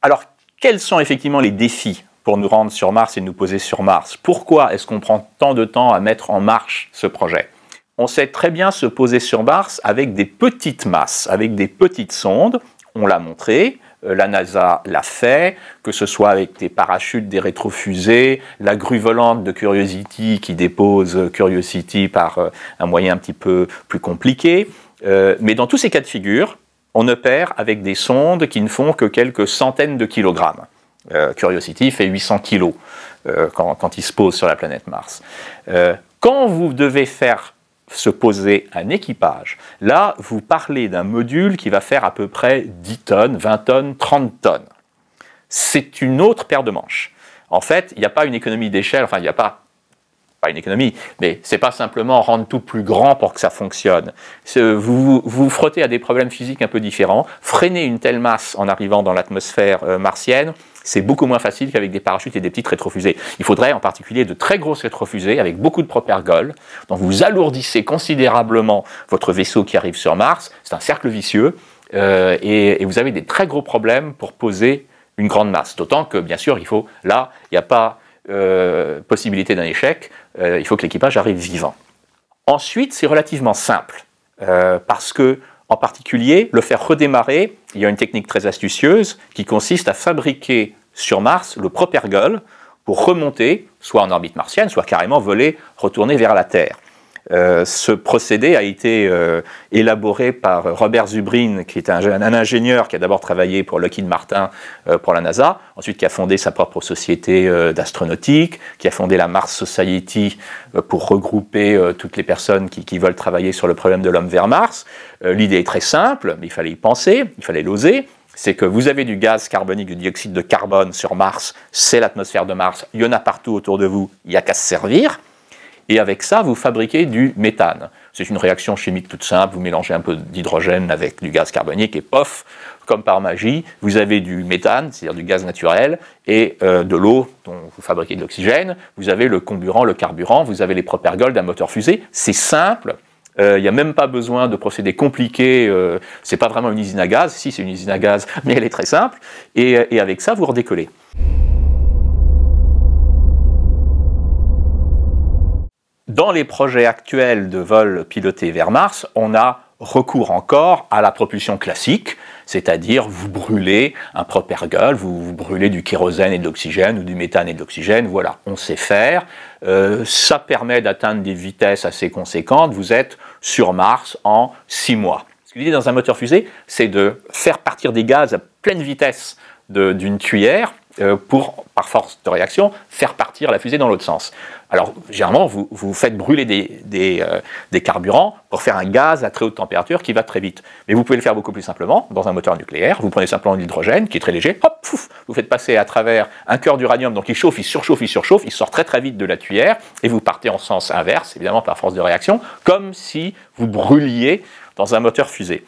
Alors, quels sont effectivement les défis pour nous rendre sur Mars et nous poser sur Mars? Pourquoi est-ce qu'on prend tant de temps à mettre en marche ce projet? On sait très bien se poser sur Mars avec des petites masses, avec des petites sondes. On l'a montré, la NASA l'a fait, que ce soit avec des parachutes, des rétrofusées, la grue volante de Curiosity qui dépose Curiosity par un moyen un petit peu plus compliqué. Mais dans tous ces cas de figure, on opère avec des sondes qui ne font que quelques centaines de kilogrammes. Curiosity fait 800 kilos quand il se pose sur la planète Mars. Quand vous devez faire se poser un équipage, là, vous parlez d'un module qui va faire à peu près 10 tonnes, 20 tonnes, 30 tonnes. C'est une autre paire de manches. En fait, il n'y a pas une économie d'échelle, enfin, il n'y a pas une économie, mais c'est pas simplement rendre tout plus grand pour que ça fonctionne. Vous vous frottez à des problèmes physiques un peu différents. Freiner une telle masse en arrivant dans l'atmosphère martienne, c'est beaucoup moins facile qu'avec des parachutes et des petites rétrofusées. Il faudrait en particulier de très grosses rétrofusées avec beaucoup de propergoles. Donc vous alourdissez considérablement votre vaisseau qui arrive sur Mars. C'est un cercle vicieux et vous avez des très gros problèmes pour poser une grande masse. D'autant que, bien sûr, il n'y a pas possibilité d'un échec. Il faut que l'équipage arrive vivant. Ensuite, c'est relativement simple parce que, en particulier, le faire redémarrer, il y a une technique très astucieuse qui consiste à fabriquer sur Mars le propergol pour remonter, soit en orbite martienne, soit carrément voler, retourner vers la Terre. Ce procédé a été élaboré par Robert Zubrin, qui est un ingénieur qui a d'abord travaillé pour Lockheed Martin pour la NASA, ensuite qui a fondé sa propre société d'astronautique, qui a fondé la Mars Society pour regrouper toutes les personnes qui veulent travailler sur le problème de l'homme vers Mars. L'idée est très simple, mais il fallait y penser, il fallait l'oser. C'est que vous avez du gaz carbonique, du dioxyde de carbone sur Mars, c'est l'atmosphère de Mars, il y en a partout autour de vous, il n'y a qu'à se servir. Et avec ça, vous fabriquez du méthane. C'est une réaction chimique toute simple, vous mélangez un peu d'hydrogène avec du gaz carbonique et pof, comme par magie, vous avez du méthane, c'est-à-dire du gaz naturel, et de l'eau dont vous fabriquez de l'oxygène, vous avez le comburant, le carburant, vous avez les propergols d'un moteur fusée. C'est simple, il n'y a même pas besoin de procédés compliqués, c'est pas vraiment une usine à gaz, si c'est une usine à gaz, mais elle est très simple, et avec ça, vous redécollez. Dans les projets actuels de vol piloté vers Mars, on a recours encore à la propulsion classique, c'est-à-dire vous brûlez un propergol, vous brûlez du kérosène et de l'oxygène ou du méthane et de l'oxygène, voilà, on sait faire. Ça permet d'atteindre des vitesses assez conséquentes, vous êtes sur Mars en 6 mois. L'idée dans un moteur fusée, c'est de faire partir des gaz à pleine vitesse d'une tuyère pour, par force de réaction, faire partir la fusée dans l'autre sens. Alors, généralement, vous faites brûler des carburants pour faire un gaz à très haute température qui va très vite. Mais vous pouvez le faire beaucoup plus simplement dans un moteur nucléaire. Vous prenez simplement de l'hydrogène qui est très léger, hop, pouf, vous faites passer à travers un cœur d'uranium, donc il chauffe, il surchauffe, il sort très très vite de la tuyère, et vous partez en sens inverse, évidemment par force de réaction, comme si vous brûliez dans un moteur fusée.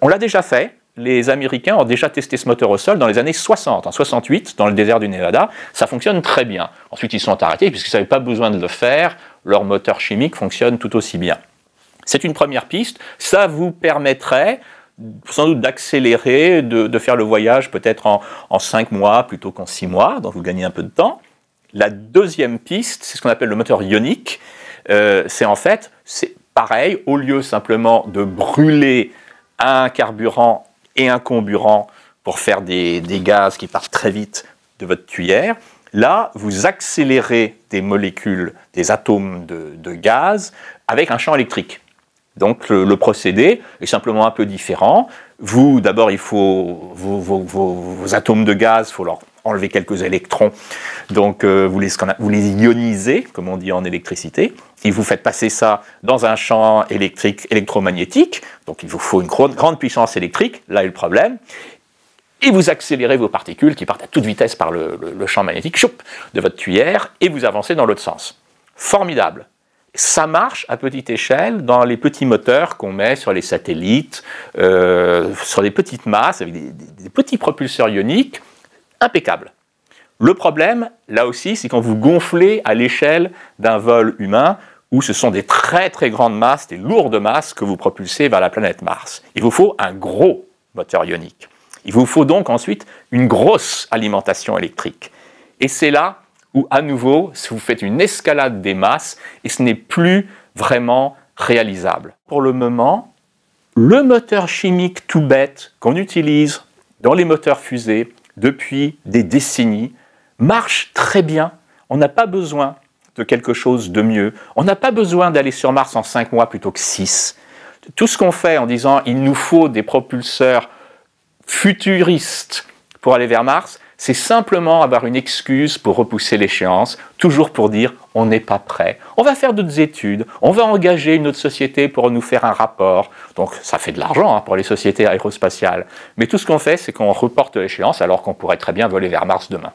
On l'a déjà fait. Les Américains ont déjà testé ce moteur au sol dans les années 60, en 68, dans le désert du Nevada. Ça fonctionne très bien. Ensuite, ils sont arrêtés puisqu'ils n'avaient pas besoin de le faire. Leur moteur chimique fonctionne tout aussi bien. C'est une première piste. Ça vous permettrait sans doute d'accélérer, de faire le voyage peut-être en 5 mois plutôt qu'en 6 mois, donc vous gagnez un peu de temps. La deuxième piste, c'est ce qu'on appelle le moteur ionique. C'est pareil, au lieu simplement de brûler un carburant et un comburant pour faire des gaz qui partent très vite de votre tuyère. Là, vous accélérez des molécules, des atomes de gaz avec un champ électrique. Donc le procédé est simplement un peu différent. D'abord, il faut vos atomes de gaz, il faut leur enlever quelques électrons. Donc vous les ionisez, comme on dit en électricité, et vous faites passer ça dans un champ électrique électromagnétique. Donc il vous faut une grande puissance électrique, là est le problème. Et vous accélérez vos particules qui partent à toute vitesse par le champ magnétique de votre tuyère, et vous avancez dans l'autre sens. Formidable. Ça marche à petite échelle dans les petits moteurs qu'on met sur les satellites, sur des petites masses, avec des petits propulseurs ioniques, impeccable. Le problème, là aussi, c'est quand vous gonflez à l'échelle d'un vol humain, où ce sont des très très grandes masses, des lourdes masses que vous propulsez vers la planète Mars. Il vous faut un gros moteur ionique. Il vous faut donc ensuite une grosse alimentation électrique. Et c'est là où, à nouveau, vous faites une escalade des masses et ce n'est plus vraiment réalisable. Pour le moment, le moteur chimique tout bête qu'on utilise dans les moteurs fusées depuis des décennies marche très bien. On n'a pas besoin de quelque chose de mieux. On n'a pas besoin d'aller sur Mars en 5 mois plutôt que 6. Tout ce qu'on fait en disant il nous faut des propulseurs futuristes pour aller vers Mars, c'est simplement avoir une excuse pour repousser l'échéance, toujours pour dire on n'est pas prêt. On va faire d'autres études, on va engager une autre société pour nous faire un rapport. Donc ça fait de l'argent pour les sociétés aérospatiales. Mais tout ce qu'on fait, c'est qu'on reporte l'échéance alors qu'on pourrait très bien voler vers Mars demain.